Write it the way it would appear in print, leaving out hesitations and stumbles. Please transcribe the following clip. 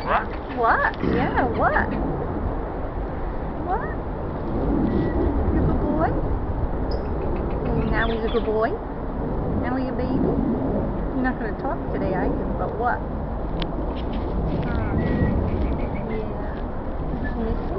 What? Yeah, what? What? You're a good boy? Now he's a good boy? Now he's a baby? You're not going to talk today, are you? But what? Yeah. Miss me?